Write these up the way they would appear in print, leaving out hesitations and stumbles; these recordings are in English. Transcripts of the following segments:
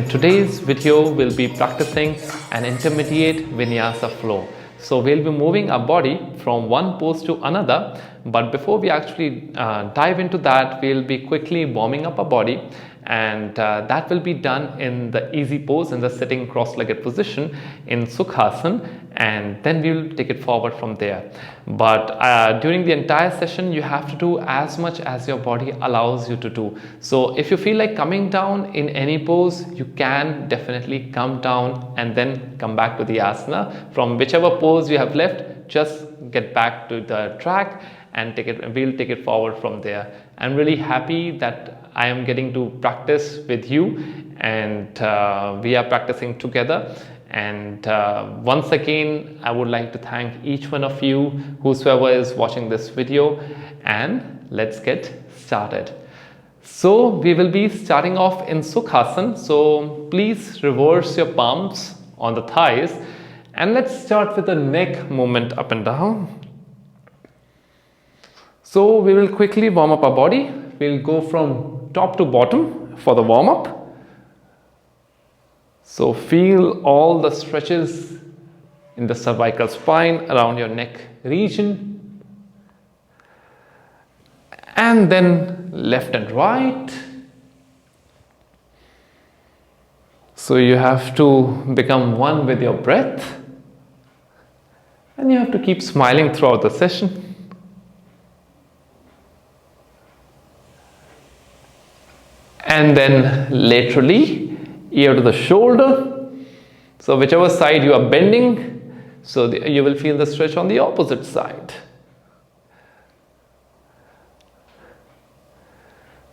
In today's video, we'll be practicing an intermediate vinyasa flow. So we'll be moving our body from one pose to another, but before we actually dive into that, we'll be quickly warming up our body, and that will be done in the easy pose, in the sitting cross-legged position in Sukhasana, and then we'll take it forward from there. But during the entire session, you have to do as much as your body allows you to do. So if you feel like coming down in any pose, you can definitely come down and then come back to the asana. From whichever pose you have left, just get back to the track and we'll take it forward from there. I'm really happy that I am getting to practice with you, and we are practicing together. And once again, I would like to thank each one of you, whosoever is watching this video, and let's get started. So we will be starting off in Sukhasana. So please reverse your palms on the thighs, and let's start with the neck movement up and down. So we will quickly warm up our body. We'll go from top to bottom for the warm up. So feel all the stretches in the cervical spine around your neck region. And then left and right. So you have to become one with your breath. And you have to keep smiling throughout the session. And then laterally, ear to the shoulder. So whichever side you are bending, so you will feel the stretch on the opposite side.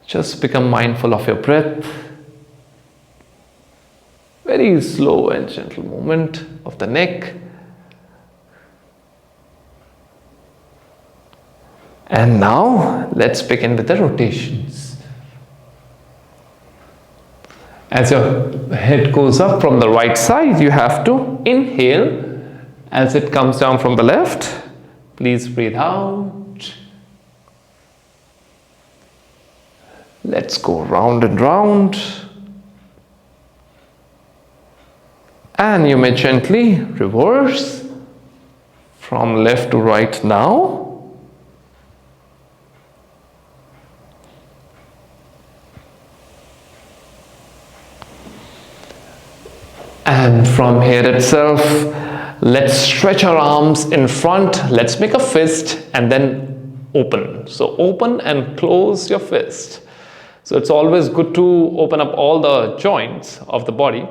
Just become mindful of your breath. Very slow and gentle movement of the neck. And now let's begin with the rotations. As your head goes up from the right side, you have to inhale. As it comes down from the left, please breathe out. Let's go round and round. And you may gently reverse from left to right now. And from here itself, let's stretch our arms in front. Let's make a fist and then open. So open and close your fist. So it's always good to open up all the joints of the body,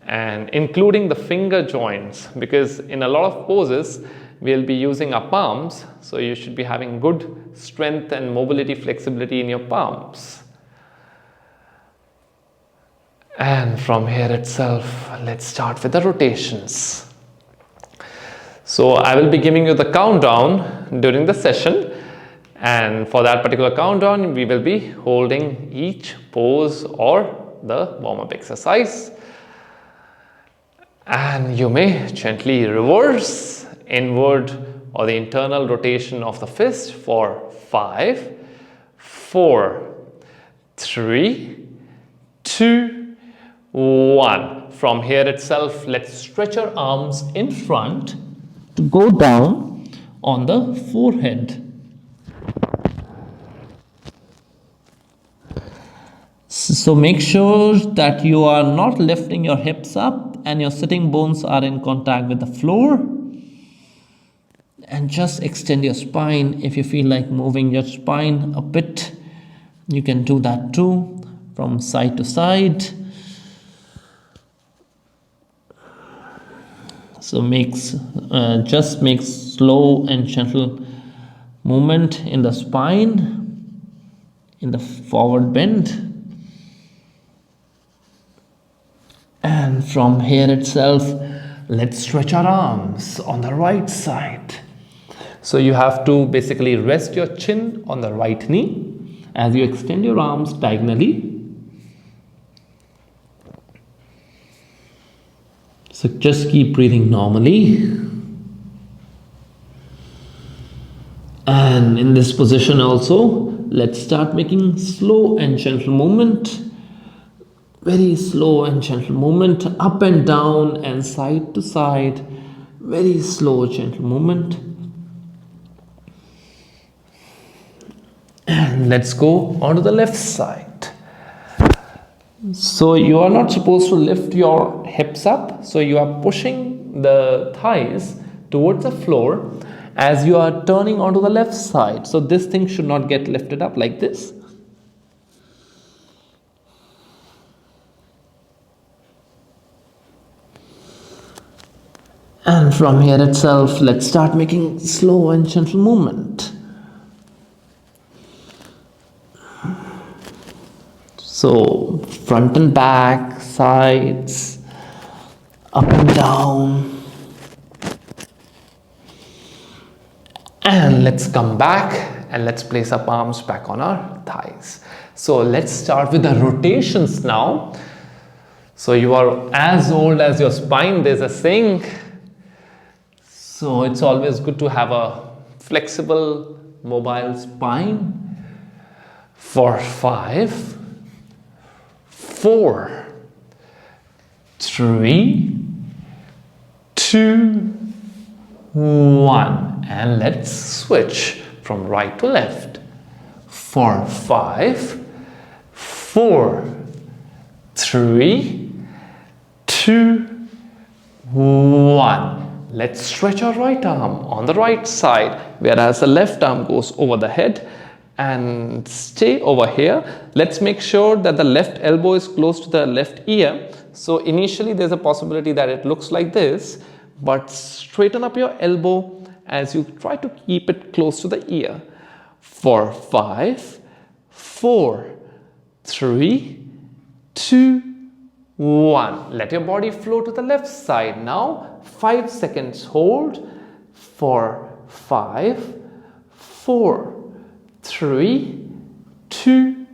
and including the finger joints, because in a lot of poses, we'll be using our palms. So you should be having good strength and mobility, flexibility in your palms. And from here itself, let's start with the rotations. So I will be giving you the countdown during the session, and for that particular countdown, we will be holding each pose or the warm-up exercise. And you may gently reverse inward or the internal rotation of the fist for 5, 4, 3, 2, 1. From here itself, let's stretch our arms in front to go down on the forehead. So make sure that you are not lifting your hips up and your sitting bones are in contact with the floor. And just extend your spine. If you feel like moving your spine a bit, you can do that too, from side to side. So just make slow and gentle movement in the spine, in the forward bend. And from here itself, let's stretch our arms on the right side. So you have to basically rest your chin on the right knee as you extend your arms diagonally. So just keep breathing normally. And in this position also, let's start making slow and gentle movement Very slow and gentle movement, up and down and side to side. Very slow, gentle movement. And let's go on to the left side. So you are not supposed to lift your hips up. So you are pushing the thighs towards the floor as you are turning onto the left side. So this thing should not get lifted up like this. And from here itself, let's start making slow and gentle movement. So front and back, sides, up and down. And let's come back and let's place our palms back on our thighs. So let's start with the rotations now. So you are as old as your spine, there's a saying. So it's always good to have a flexible, mobile spine. For 5, 4, 3, 2, 1. And let's switch from right to left. For 5, 4, 3, 2, 1. Let's stretch our right arm on the right side, whereas the left arm goes over the head, and stay over here. Let's make sure that the left elbow is close to the left ear. So initially there's a possibility that it looks like this, but straighten up your elbow as you try to keep it close to the ear. For 5, 4, 3, 2, 1. Let your body flow to the left side now. 5 seconds hold. For 5, 4, 3, 2,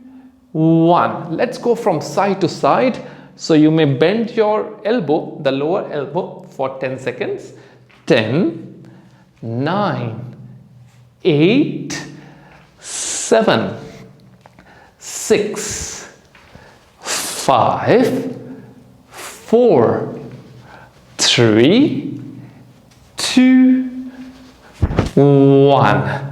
1. Let's go from side to side. So you may bend your elbow, the lower elbow, for 10 seconds. 10, 9, 8, 7, 6, 5, 4, 3, 2, 1.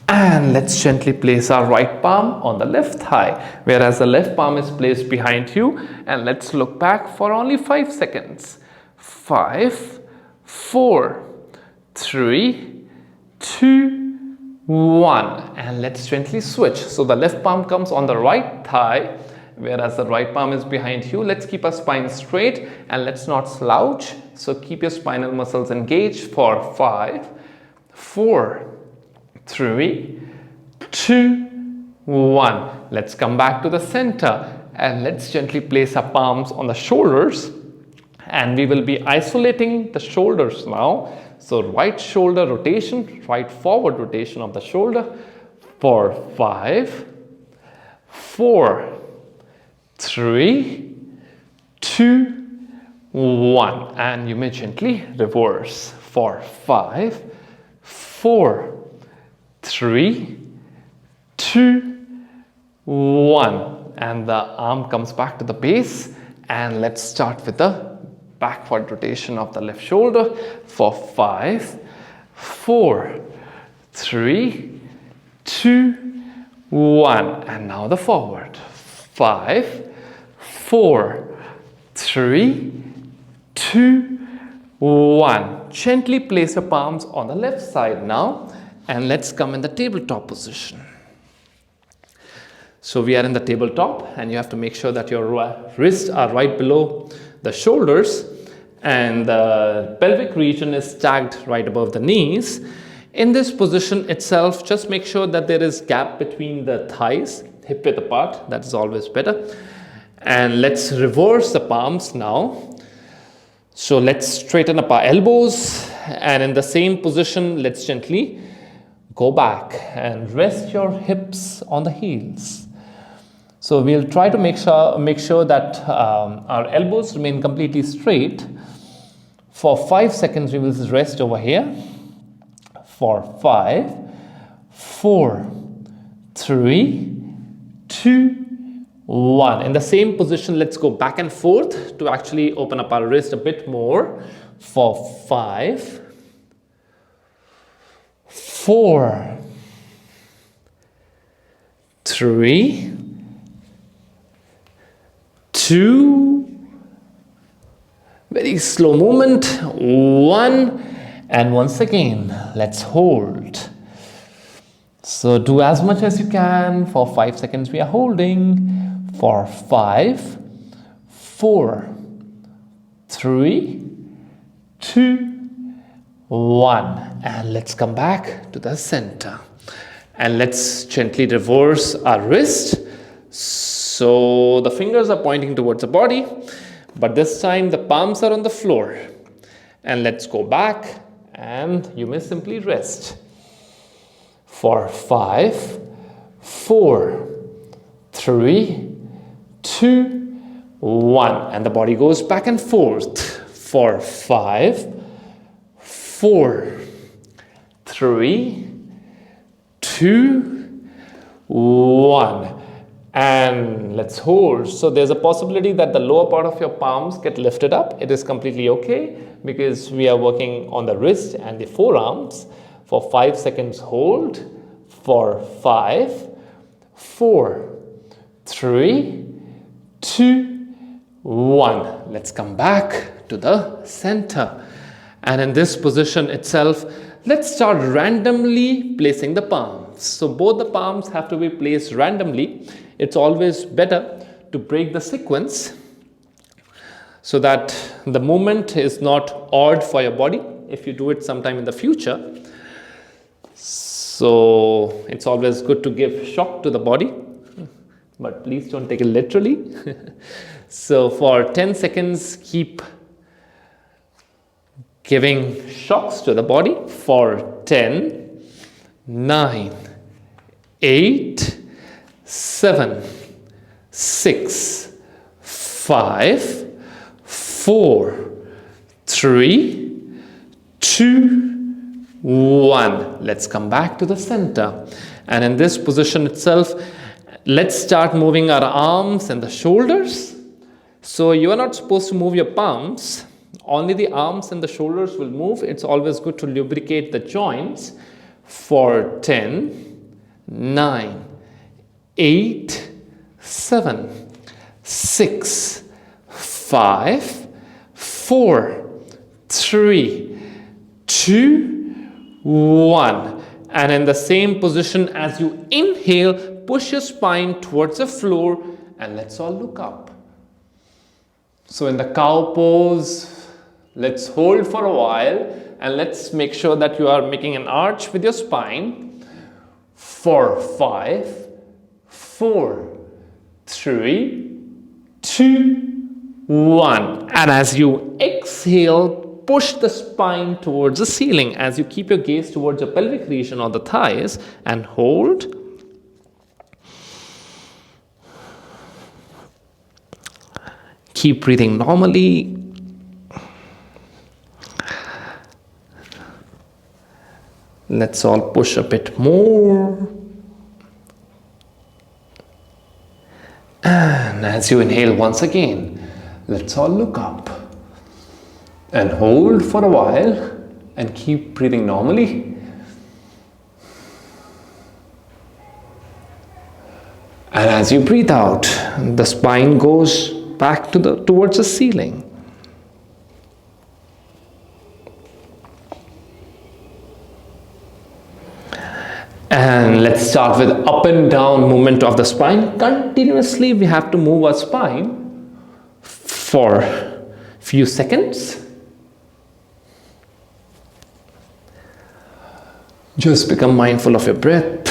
And let's gently place our right palm on the left thigh, whereas the left palm is placed behind you. And let's look back for only 5 seconds. 5, 4, 3, 2, 1. And let's gently switch. So the left palm comes on the right thigh, whereas the right palm is behind you. Let's keep our spine straight and let's not slouch. So keep your spinal muscles engaged for 5, 4, 3, 2, 1. Let's come back to the center and let's gently place our palms on the shoulders, and we will be isolating the shoulders now. So right shoulder rotation, right forward rotation of the shoulder for 5, 4, 3, 2, 1. And you may gently reverse for 5, 4, 3, 2, 1. And the arm comes back to the base. And let's start with the backward rotation of the left shoulder for 5, 4, 3, 2, 1. And now the forward. 5, 4, 3, 2, 1. Gently place your palms on the left side now, and let's come in the tabletop position. So we are in the tabletop, and you have to make sure that your wrists are right below the shoulders and the pelvic region is stacked right above the knees. In this position itself, just make sure that there is gap between the thighs, hip width apart. That is always better. And let's reverse the palms now. So let's straighten up our elbows, and in the same position, let's gently go back and rest your hips on the heels. So we'll try to make sure that our elbows remain completely straight. For 5 seconds, we will rest over here. For 5, 4, 3, 2, 1. In the same position, let's go back and forth to actually open up our wrist a bit more. For 5, 4, 3, 2, very slow movement, 1, and once again, let's hold. So do as much as you can. For 5 seconds we are holding. For 5, 4, 3, 2, 1. And let's come back to the center. And let's gently reverse our wrist. So the fingers are pointing towards the body, but this time the palms are on the floor. And let's go back, and you may simply rest. For 5, 4, 3, 2, 1. And the body goes back and forth. For 5, 4, 3, 2, 1. And let's hold. So there's a possibility that the lower part of your palms get lifted up. It is completely okay because we are working on the wrist and the forearms. For 5 seconds hold. For 5, 4, 3, 2, 1. Let's come back to the center. And in this position itself, let's start randomly placing the palms. So both the palms have to be placed randomly. It's always better to break the sequence so that the movement is not odd for your body if you do it sometime in the future. So it's always good to give shock to the body, but please don't take it literally. So for 10 seconds, keep giving shocks to the body. For 10, 9, 8, 7, 6, 5, 4, 3, 2, 1. Let's come back to the center. And in this position itself, let's start moving our arms and the shoulders. So you are not supposed to move your palms. Only the arms and the shoulders will move. It's always good to lubricate the joints. For 10, 9, 8, 7, 6, 5, 4, 3, 2, 1. And in the same position as you inhale, push your spine towards the floor and let's all look up. So in the cow pose, let's hold for a while and let's make sure that you are making an arch with your spine. For 5, 4, 3, 2, 1. And as you exhale, push the spine towards the ceiling as you keep your gaze towards your pelvic region or the thighs and hold. Keep breathing normally. Let's all push a bit more. And as you inhale once again, let's all look up and hold for a while and keep breathing normally. And as you breathe out, the spine goes back towards the ceiling. And let's start with up and down movement of the spine. Continuously we have to move our spine for a few seconds. Just become mindful of your breath.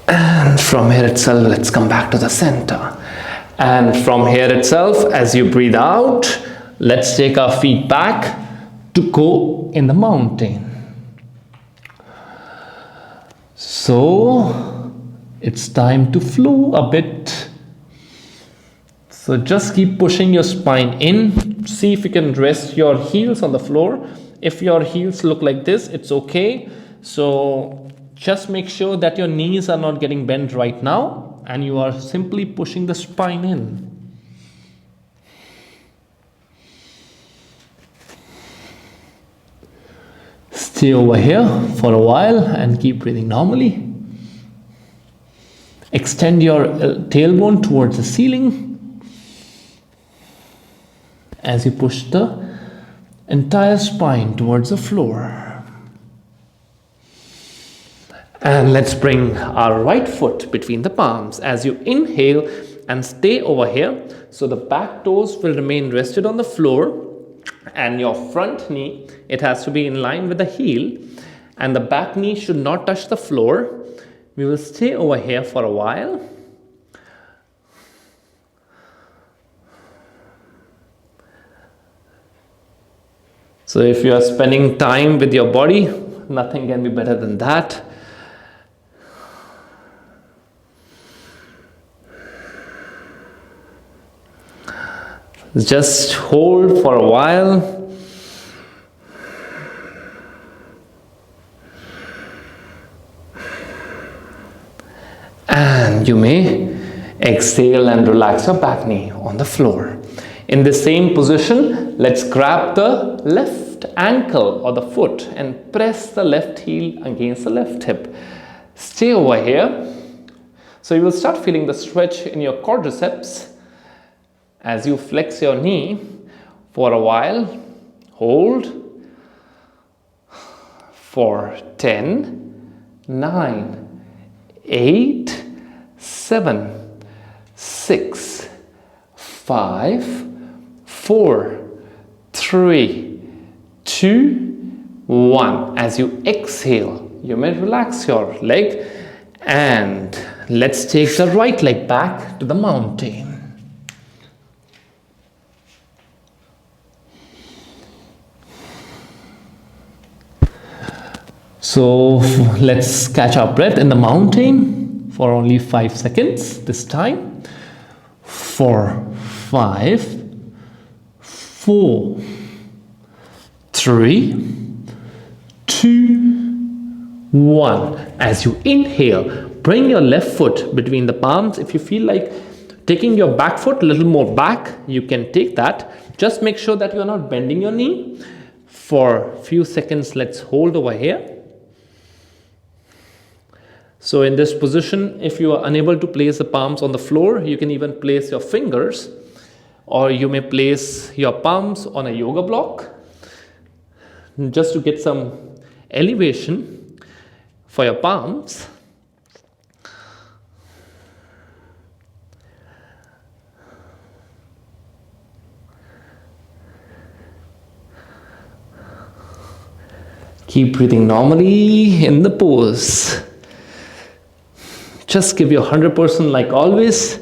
And from here itself, let's come back to the center. And from here itself, as you breathe out, let's take our feet back to go in the mountain. So it's time to flow a bit. So just keep pushing your spine in. See if you can rest your heels on the floor. If your heels look like this, it's okay. So just make sure that your knees are not getting bent right now and you are simply pushing the spine in. Stay over here for a while and keep breathing normally. Extend your tailbone towards the ceiling as you push the entire spine towards the floor. And let's bring our right foot between the palms as you inhale and stay over here. So the back toes will remain rested on the floor and your front knee, it has to be in line with the heel, and the back knee should not touch the floor. We will stay over here for a while. So if you are spending time with your body, nothing can be better than that. Just hold for a while. And you may exhale and relax your back knee on the floor. In the same position, let's grab the left ankle or the foot and press the left heel against the left hip. Stay over here. So you will start feeling the stretch in your quadriceps as you flex your knee for a while. Hold for 10, 9, 8, 7, 6, 5, 4, 3, 2, 1. As you exhale, you may relax your leg and let's take the right leg back to the mountain. So let's catch our breath in the mountain for only 5 seconds this time. 4, 5, 4, 3, 2, 1. As you inhale, bring your left foot between the palms. If you feel like taking your back foot a little more back, you can take that. Just make sure that you are not bending your knee. For a few seconds, let's hold over here. So in this position, if you are unable to place the palms on the floor, you can even place your fingers, or you may place your palms on a yoga block just to get some elevation for your palms. Keep breathing normally in the pose. Just give your 100% like always.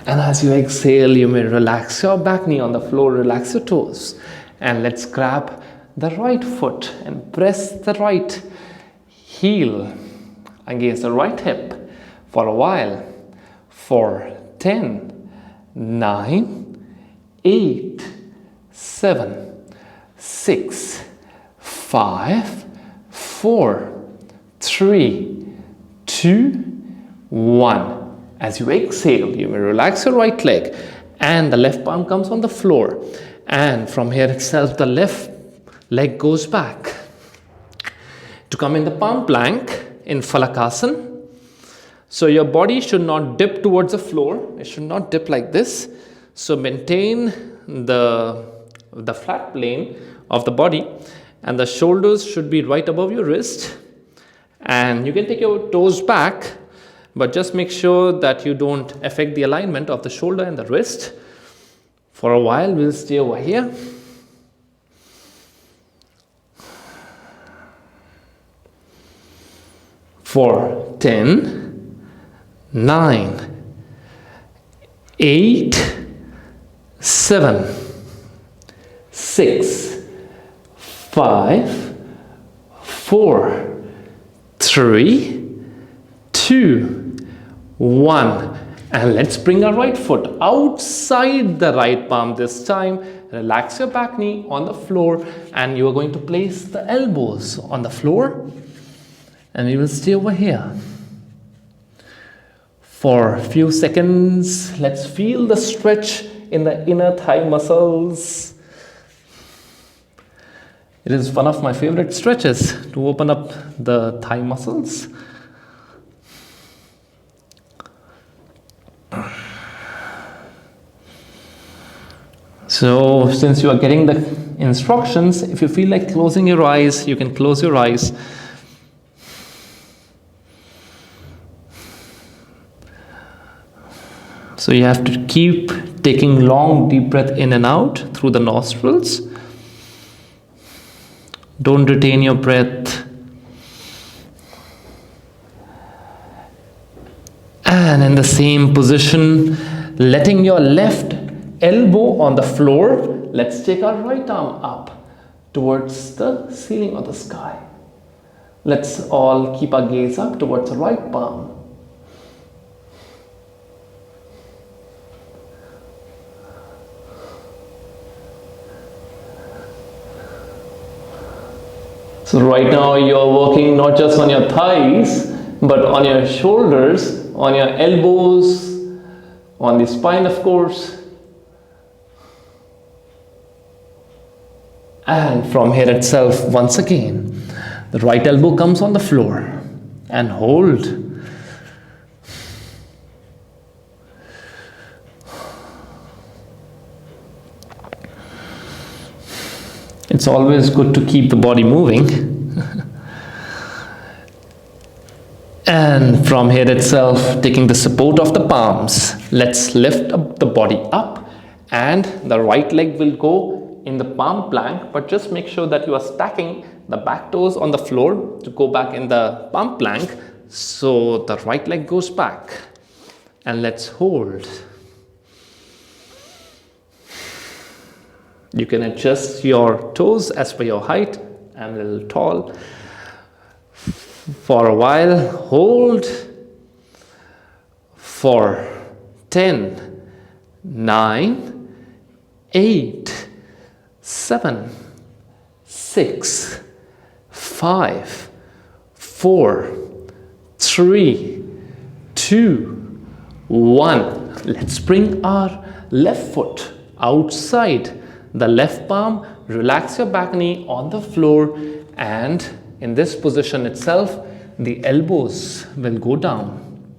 And as you exhale, you may relax your back knee on the floor, relax your toes. And let's grab the right foot and press the right heel against the right hip for a while. For 10, 9, 8, 7, 6, 5, 4, 3, 2, 1. As you exhale, you may relax your right leg and the left palm comes on the floor. And from here itself, the left leg goes back. To come in the palm plank in Phalakasana. So your body should not dip towards the floor. It should not dip like this. So maintain the flat plane of the body. And the shoulders should be right above your wrist. And you can take your toes back, but just make sure that you don't affect the alignment of the shoulder and the wrist. For a while, we'll stay over here. For 10, 9, 8, 7, 6, 5, 4, 3, 2, 1. And let's bring our right foot outside the right palm this time. Relax your back knee on the floor, and you are going to place the elbows on the floor, and we will stay over here for a few seconds. Let's feel the stretch in the inner thigh muscles. It is one of my favorite stretches to open up the thigh muscles. So since you are getting the instructions, if you feel like closing your eyes, you can close your eyes. So you have to keep taking long deep breath in and out through the nostrils. Don't retain your breath. And in the same position, letting your left elbow on the floor, let's take our right arm up towards the ceiling or the sky. Let's all keep our gaze up towards the right palm. So right now you're working not just on your thighs, but on your shoulders, on your elbows, on the spine, of course. And from here itself, once again, the right elbow comes on the floor and hold. It's always good to keep the body moving. And from here itself, taking the support of the palms, let's lift up the body up, and the right leg will go in the palm plank, but just make sure that you are stacking the back toes on the floor to go back in the palm plank, so the right leg goes back. And let's hold. You can adjust your toes as per your height. I'm a little tall. For a while, hold for 10, 9, 8, 7, 6, 5, 4, 3, 2, 1. Let's bring our left foot outside the left palm. Relax your back knee on the floor, and in this position itself, the elbows will go down.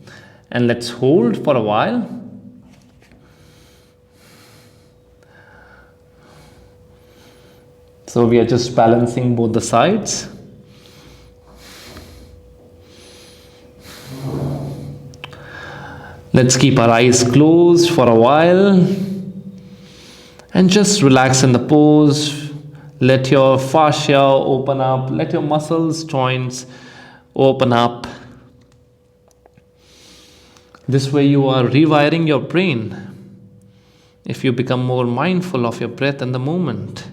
And let's hold for a while. So we are just balancing both the sides. Let's keep our eyes closed for a while and just relax in the pose. Let your fascia open up, let your muscles, joints open up. This way you are rewiring your brain if you become more mindful of your breath and the movement.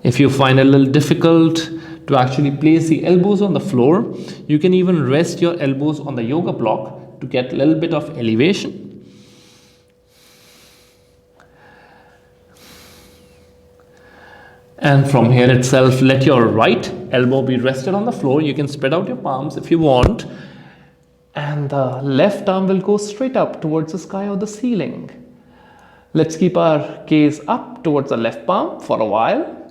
If you find it a little difficult to actually place the elbows on the floor, you can even rest your elbows on the yoga block to get a little bit of elevation. And from here itself, let your right elbow be rested on the floor. You can spread out your palms if you want. And the left arm will go straight up towards the sky or the ceiling. Let's keep our gaze up towards the left palm for a while.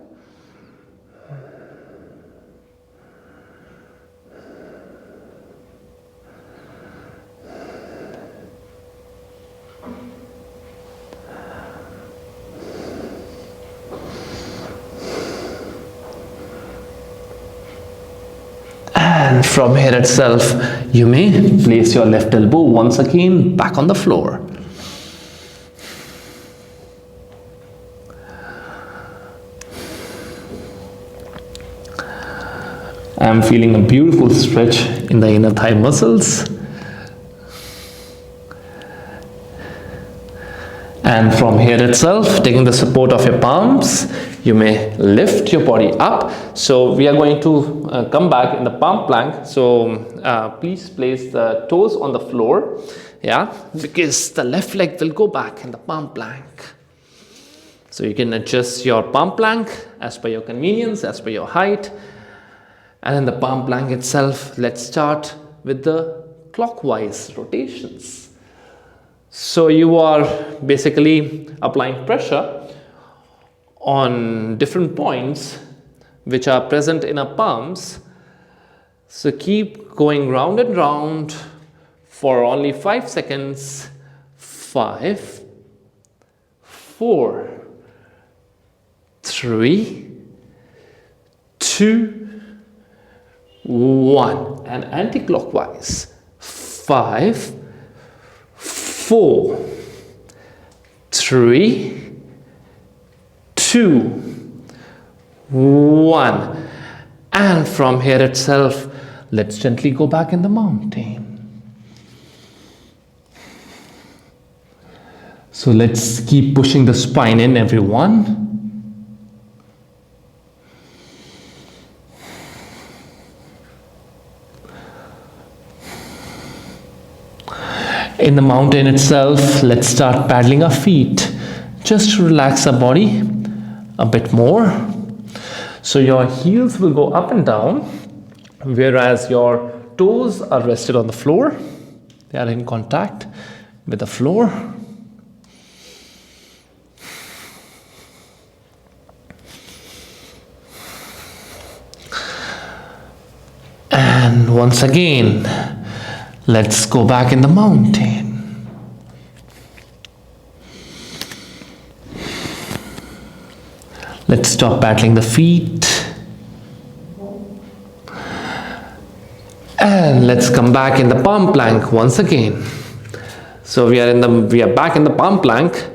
And from here itself, you may place your left elbow once again back on the floor. I am feeling a beautiful stretch in the inner thigh muscles. And from here itself, taking the support of your palms, you may lift your body up. So we are going to come back in the palm plank. So please place the toes on the floor, yeah, because the left leg will go back in the palm plank. So you can adjust your palm plank as per your convenience, as per your height. And in the palm plank itself, let's start with the clockwise rotations. So you are basically applying pressure on different points which are present in our palms. So keep going round and round for only 5 seconds. 5, 4, 3, 2, 1. And anti-clockwise. 5, 4, 3, 2, 1. And from here itself, let's gently go back in the mountain. So let's keep pushing the spine in, everyone. In the mountain itself, let's start paddling our feet just to relax our body a bit more. So your heels will go up and down, whereas your toes are rested on the floor. They are in contact with the floor. And once again, let's go back in the mountain. Let's stop paddling the feet. And let's come back in the palm plank once again. So we are back in the palm plank,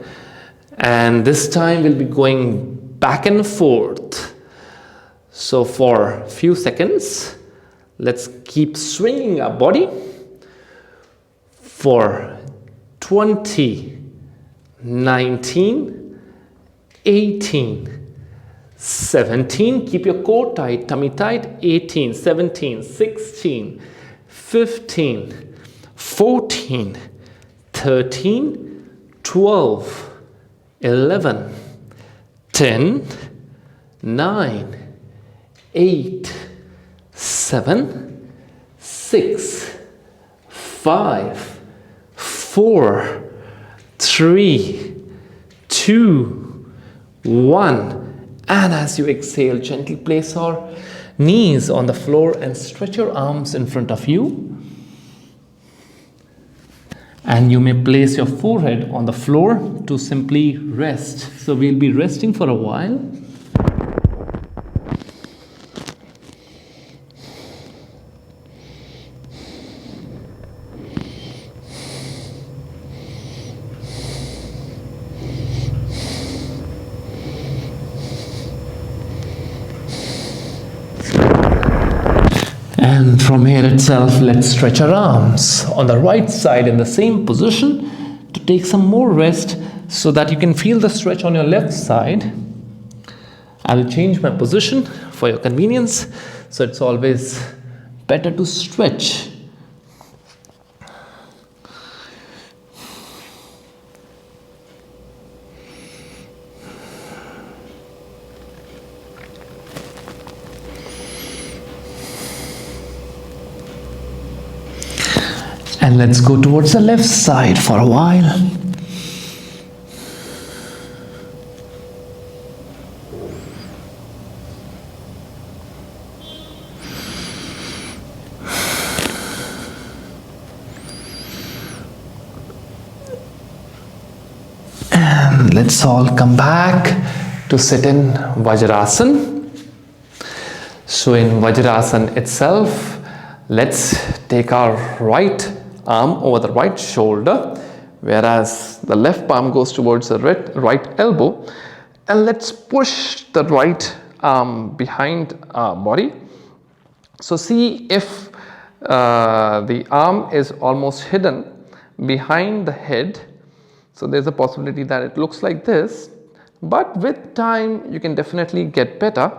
and this time we'll be going back and forth. So for a few seconds, let's keep swinging our body for 20, 19, 18, 17, keep your core tight, tummy tight, 18, 17, 16, 15, 14, 13, 12, 11, 10, 9, 8, 7, 6, 5, 4, 3, 2, 1. And as you exhale, gently place our knees on the floor and stretch your arms in front of you. And you may place your forehead on the floor to simply rest. So we'll be resting for a while. And from here itself, let's stretch our arms on the right side in the same position to take some more rest so that you can feel the stretch on your left side. I will change my position for your convenience, so it's always better to stretch. And let's go towards the left side for a while. And let's all come back to sit in Vajrasana. So in Vajrasana itself, let's take our right arm over the right shoulder, whereas the left palm goes towards the right elbow, and let's push the right arm behind our body. So see if the arm is almost hidden behind the head. So there's a possibility that it looks like this, but with time you can definitely get better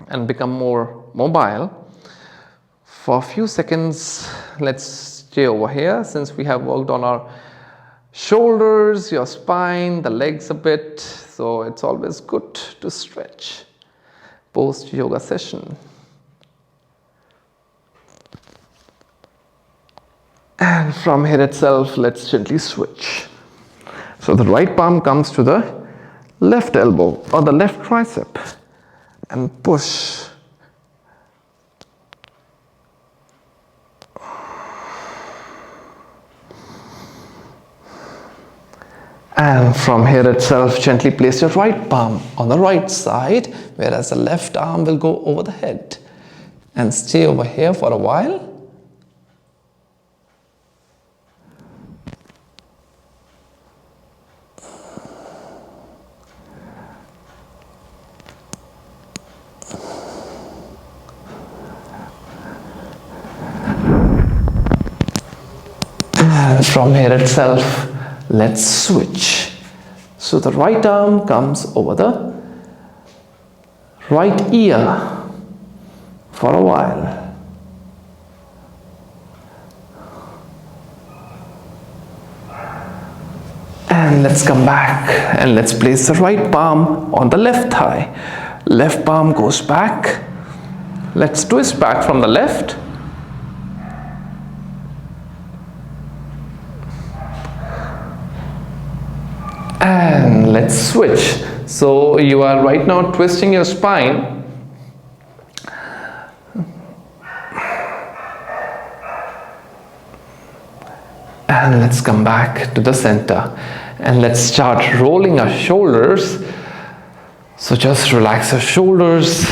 and become more mobile. For a few seconds, let's stay over here since we have worked on our shoulders, your spine, the legs a bit. So it's always good to stretch post yoga session. And from here itself, let's gently switch. So the right palm comes to the left elbow or the left tricep and push. And from here itself, gently place your right palm on the right side, whereas the left arm will go over the head. And stay over here for a while. And from here itself, let's switch. So the right arm comes over the right ear for a while. And let's come back and let's place the right palm on the left thigh. Left palm goes back. Let's twist back from the left. And let's switch. So you are right now twisting your spine. And let's come back to the center. And let's start rolling our shoulders. So just relax your shoulders.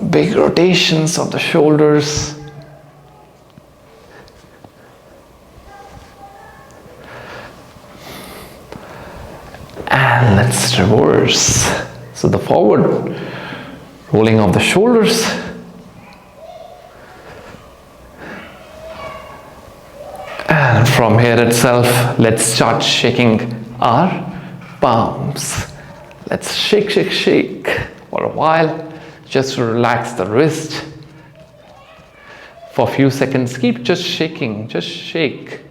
Big rotations of the shoulders. And let's reverse. So the forward rolling of the shoulders. And from here itself, let's start shaking our palms. Let's shake, shake, shake for a while. Just relax the wrist. For a few seconds, keep just shaking, just shake.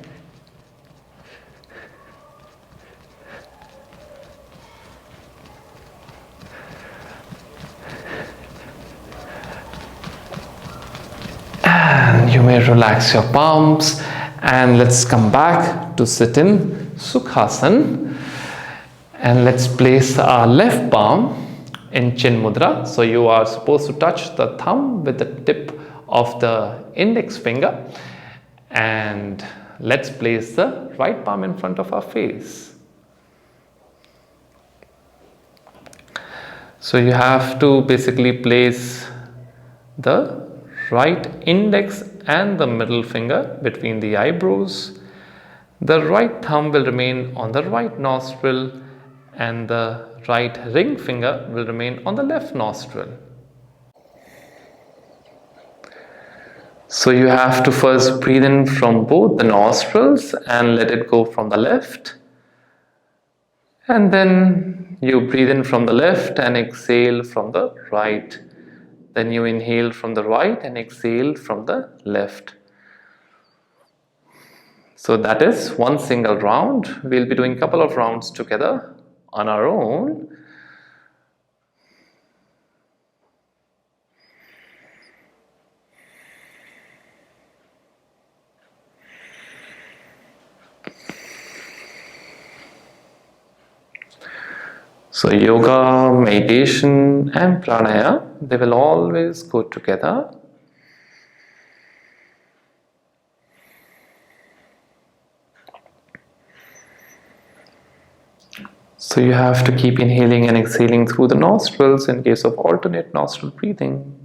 And you may relax your palms. And let's come back to sit in Sukhasana. And let's place our left palm in Chin Mudra. So you are supposed to touch the thumb with the tip of the index finger. And let's place the right palm in front of our face. So you have to basically place the right index and the middle finger between the eyebrows. The right thumb will remain on the right nostril and the right ring finger will remain on the left nostril. So you have to first breathe in from both the nostrils and let it go from the left. And then you breathe in from the left and exhale from the right. Then you inhale from the right and exhale from the left. So that is one single round. We'll be doing a couple of rounds together on our own. So yoga, meditation and pranayama, they will always go together. So you have to keep inhaling and exhaling through the nostrils in case of alternate nostril breathing.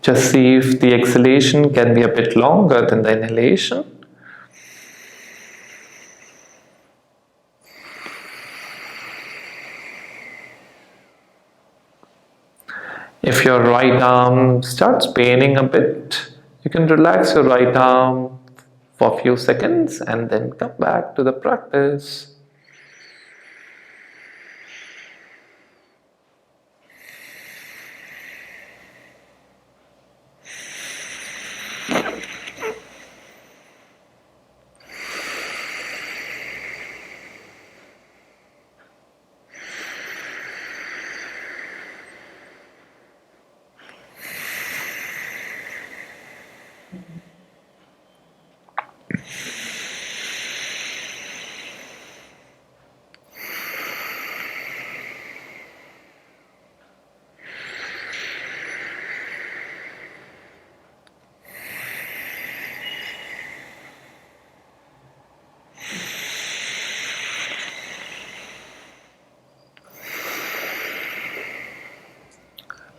Just see if the exhalation can be a bit longer than the inhalation. If your right arm starts paining a bit, you can relax your right arm for a few seconds and then come back to the practice.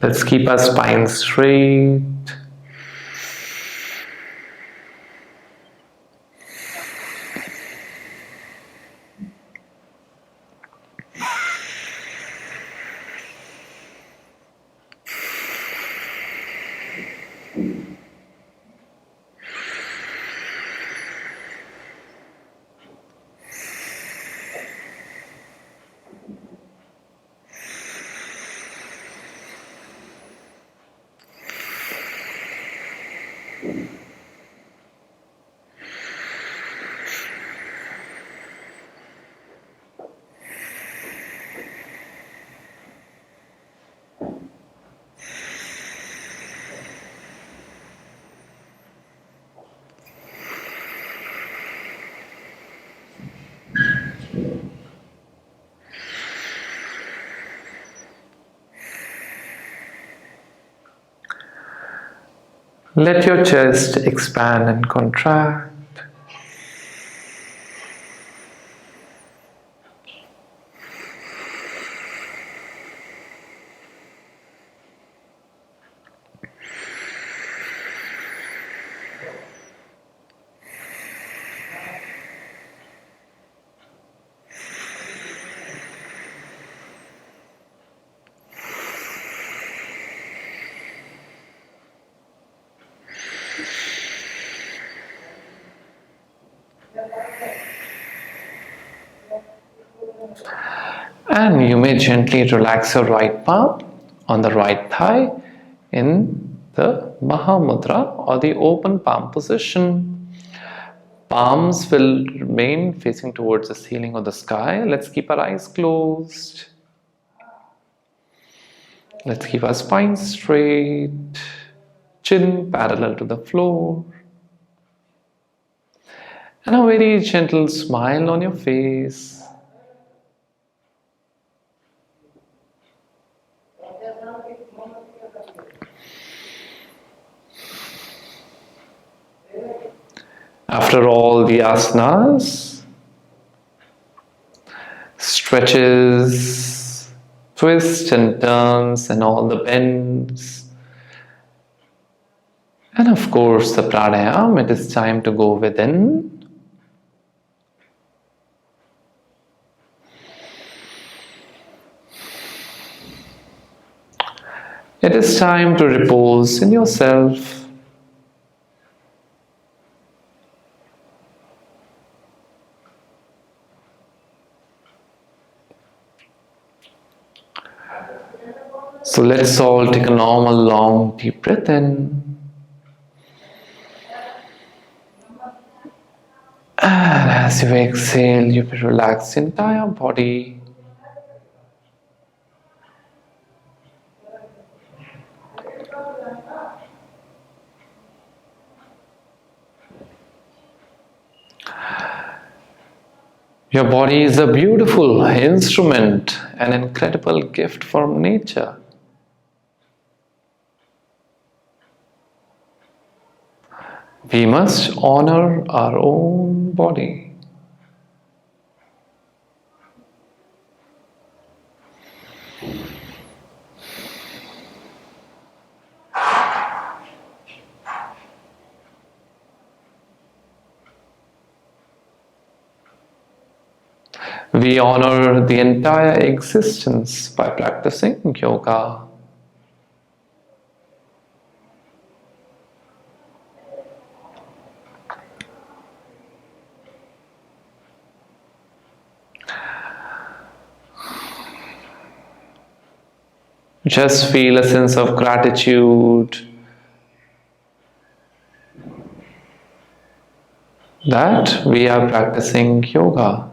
Let's keep our spine straight. Let your chest expand and contract. And you may gently relax your right palm on the right thigh in the Mahamudra or the open palm position. Palms will remain facing towards the ceiling or the sky. Let's keep our eyes closed. Let's keep our spine straight, chin parallel to the floor. And a very gentle smile on your face. After all the asanas, stretches, twists and turns and all the bends, and of course the pranayama, it is time to go within. It is time to repose in yourself. So let's all take a normal long deep breath in. And as you exhale, you will relax the entire body. Your body is a beautiful instrument, an incredible gift from nature. We must honor our own body. We honor the entire existence by practicing yoga. Just feel a sense of gratitude that we are practicing yoga.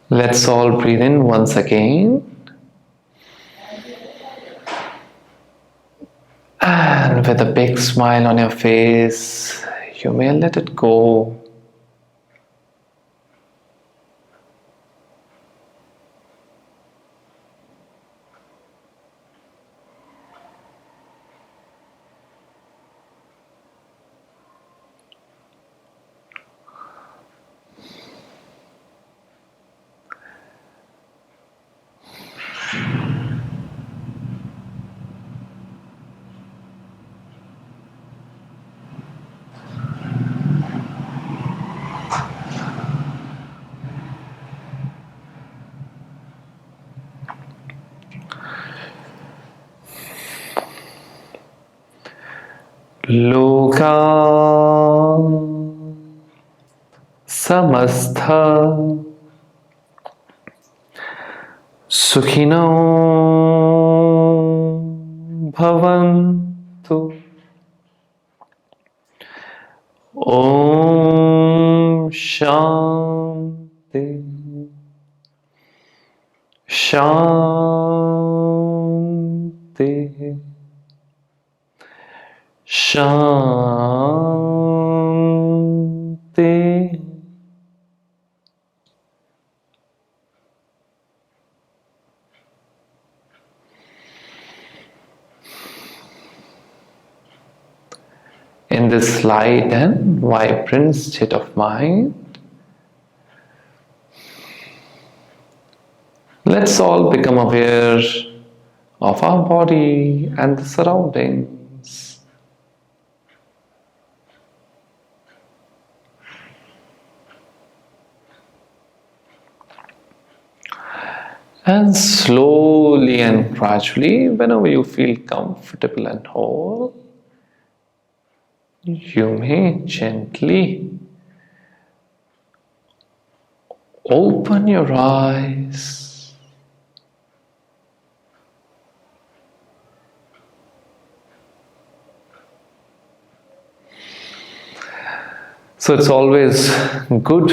Let's all breathe in once again. And with a big smile on your face, you may let it go. Loka samastha sukhino bhavantu. Om Shanti Shanti Shanti. In this light and vibrant state of mind, let's all become aware of our body and the surroundings. And slowly and gradually, whenever you feel comfortable and whole, you may gently open your eyes. So it's always good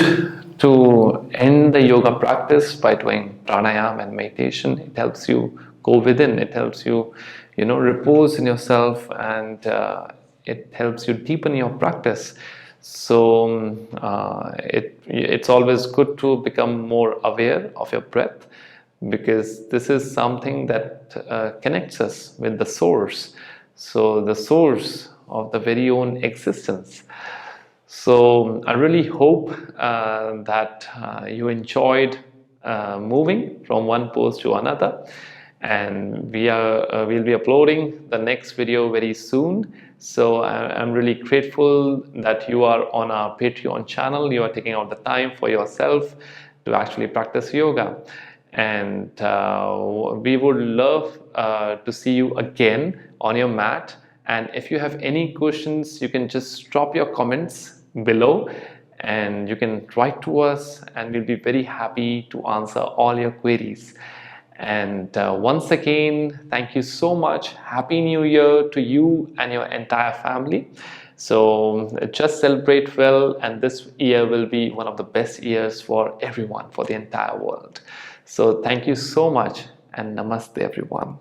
to end the yoga practice by doing pranayama and meditation. It helps you go within, it helps you, repose in yourself, and it helps you deepen your practice. So it's always good to become more aware of your breath, because this is something that connects us with the source. So the source of the very own existence. So I really hope that you enjoyed moving from one pose to another, and we'll be uploading the next video very soon. So I'm really grateful that you are on our Patreon channel. You are taking out the time for yourself to actually practice yoga, and we would love to see you again on your mat. And if you have any questions, you can just drop your comments below, and you can write to us, and we'll be very happy to answer all your queries. And once again, thank you so much. Happy New Year to you and your entire family. So just celebrate well, and this year will be one of the best years for everyone, for the entire world. So thank you so much, and namaste everyone.